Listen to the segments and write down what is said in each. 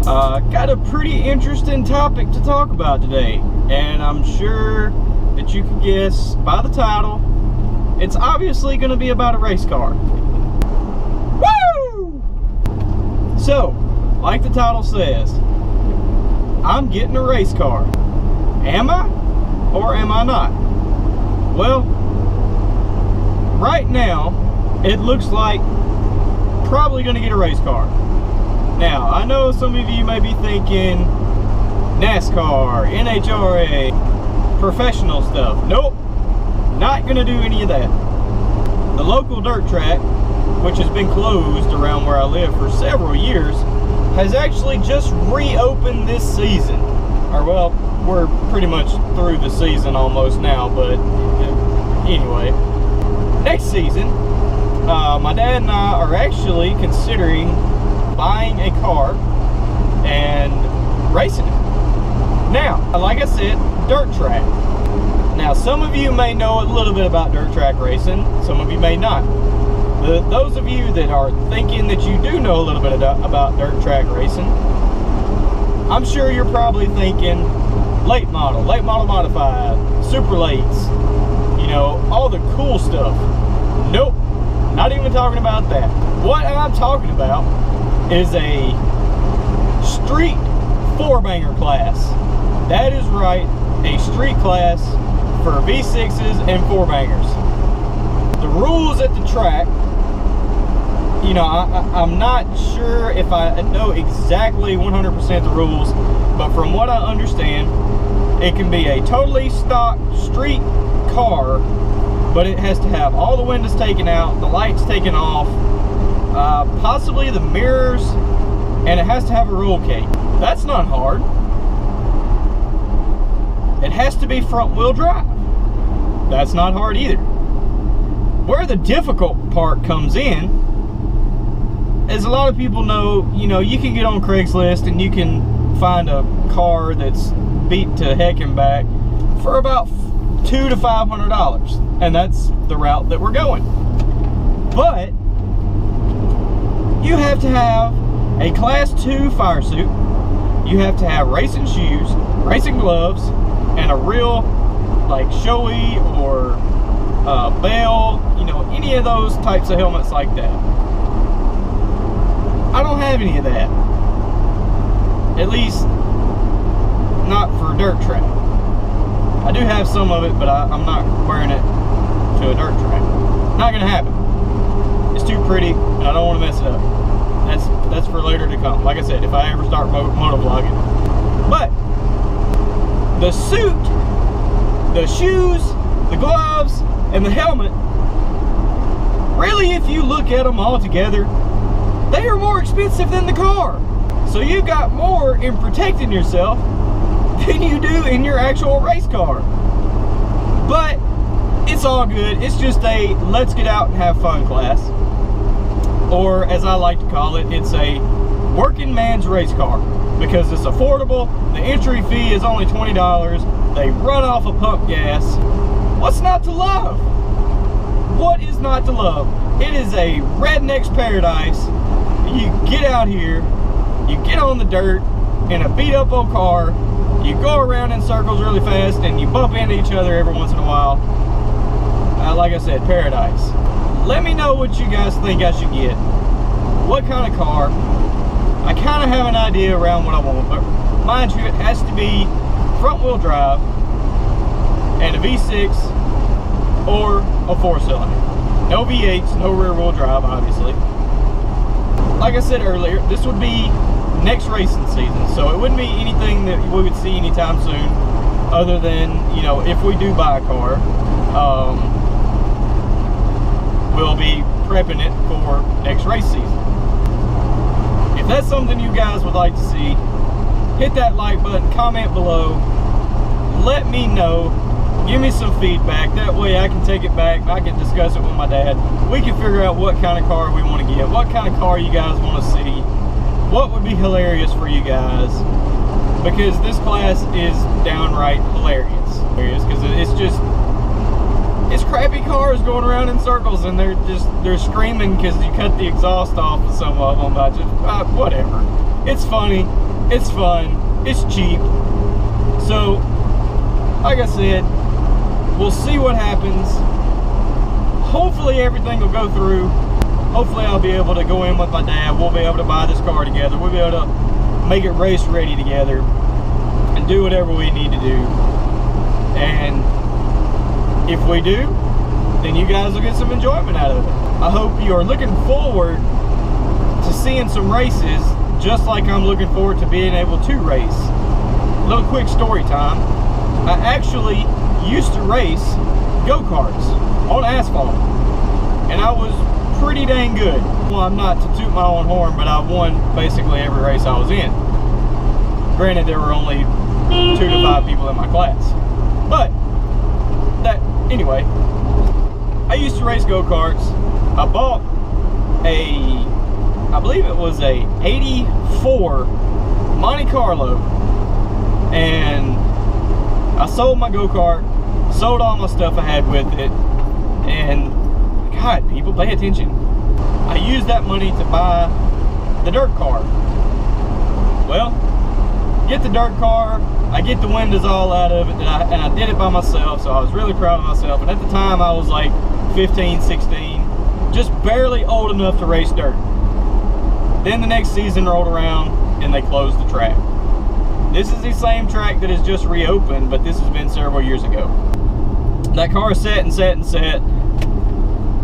Got a pretty interesting topic to talk about today, and I'm sure that you can guess by the title, it's obviously going to be about a race car. Woo! So, like the title says, I'm getting a race car. Am I? Or am I not? Well, right now, it looks like probably going to get a race car. Now, I know some of you may be thinking NASCAR, NHRA, professional stuff. Nope, not going to do any of that. The local dirt track, which has been closed around where I live for several years, has actually just reopened this season. Or, well, we're pretty much through the season almost now, but anyway. Next season, my dad and I are actually considering buying a car and racing it. Now, like I said, dirt track. Now, some of you may know a little bit about dirt track racing, some of you may not. Those of you that are thinking that you do know a little bit about dirt track racing, I'm sure you're probably thinking late model modified, super lates, you know, all the cool stuff. Nope, not even talking about that. What I'm talking about is a street four-banger class. That is right, a street class for V6s and four-bangers. The rules at the track, you know, I'm not sure if I know exactly 100% the rules, but from what I understand, it can be a totally stock street car, but it has to have all the windows taken out, the lights taken off, possibly the mirrors, and it has to have a roll cage. That's not hard. It has to be front wheel drive. That's not hard either. Where the difficult part comes in, as a lot of people know, you know, you can get on Craigslist and you can find a car that's beat to heck and back for about $200 to $500, and that's the route that we're going. But you have to have a class 2 fire suit, you have to have racing shoes, racing gloves, and a real like showy or Bell, you know, any of those types of helmets like that. I don't have any of that, at least not for a dirt track. I do have some of it, but I'm not wearing it to a dirt track. Not gonna happen. It's too pretty, and I don't want to mess it up. That's for later to come. Like I said, if I ever start motovlogging. But the suit, the shoes, the gloves, and the helmet, really, if you look at them all together, they are more expensive than the car. So you've got more in protecting yourself than you do in your actual race car. But it's all good. It's just a let's get out and have fun class. Or as I like to call it, it's a working man's race car, because it's affordable. The entry fee is only $20. They run off of pump gas. What's not to love? What is not to love? It is a redneck's paradise. You get out here, you get on the dirt in a beat up old car, you go around in circles really fast, and you bump into each other every once in a while. Like I said, paradise. Let me know what you guys think I should get. What kind of car? I kind of have an idea around what I want, but mind you, it has to be front wheel drive and a V6 or a 4-cylinder. No V8s, no rear wheel drive, obviously. Like I said earlier, this would be next racing season, so it wouldn't be anything that we would see anytime soon, other than, you know, if we do buy a car, we'll be prepping it for next race season. If that's something you guys would like to see, hit that like button, comment below, let me know, give me some feedback. That way I can take it back, I can discuss it with my dad. We can figure out what kind of car we want to get, what kind of car you guys want to see, what would be hilarious for you guys, because this class is downright hilarious. Because it's crappy cars going around in circles, and they're screaming because you cut the exhaust off of some of them. Whatever. It's funny. It's fun. It's cheap. So, like I said, we'll see what happens. Hopefully everything will go through. Hopefully I'll be able to go in with my dad. We'll be able to buy this car together. We'll be able to make it race ready together and do whatever we need to do. And if we do, then you guys will get some enjoyment out of it. I hope you are looking forward to seeing some races, just like I'm looking forward to being able to race. A little quick story time. I actually used to race go-karts on asphalt, and I was pretty dang good. Well, I'm not to toot my own horn, but I won basically every race I was in. Granted, there were only 2 to 5 people in my class. But, anyway, I used to race go-karts. I bought I believe it was a 84 Monte Carlo, and I sold my go-kart, sold all my stuff I had with it, and God, people, pay attention. I used that money to buy the dirt car. Well, get the dirt car, I get the windows all out of it, and I did it by myself, so I was really proud of myself. And at the time, I was like 15, 16, just barely old enough to race dirt. Then the next season rolled around, and they closed the track. This is the same track that has just reopened, but this has been several years ago. That car sat and sat and sat.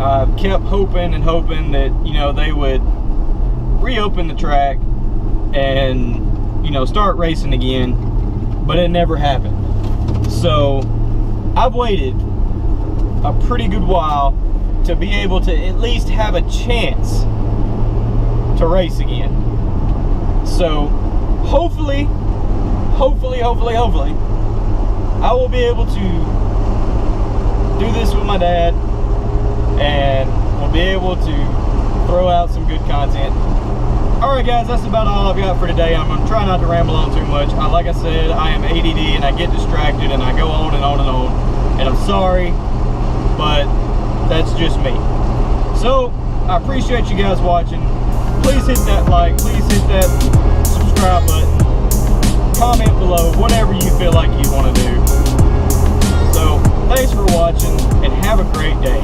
I kept hoping and hoping that, you know, they would reopen the track and, you know, start racing again, but it never happened. So I've waited a pretty good while to be able to at least have a chance to race again. So hopefully I will be able to do this with my dad, and we'll be able to throw out some good content. Alright guys, that's about all I've got for today. I'm going to try not to ramble on too much. Like I said, I am ADD and I get distracted and I go on and on and on. And I'm sorry, but that's just me. So, I appreciate you guys watching. Please hit that like, please hit that subscribe button. Comment below, whatever you feel like you want to do. So, thanks for watching and have a great day.